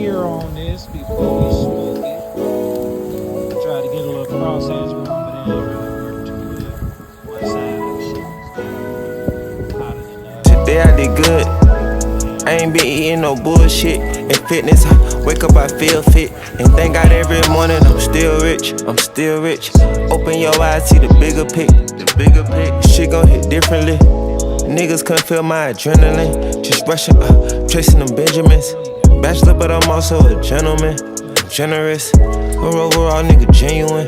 mirror on this before we smoke it. Try to get a little cross hatch going, but it ain't really work too good. One side of the shit is hotter than the other. Today I did good. I ain't been eating no bullshit. In fitness, I wake up, I feel fit. And thank God every morning I'm still rich. I'm still rich. Open your eyes, see the bigger pic. The bigger pic. Shit gon' hit differently. Niggas couldn't feel my adrenaline. Just rushing up, tracing them Benjamins. Bachelor, but I'm also a gentleman. I'm generous. But overall, nigga, genuine.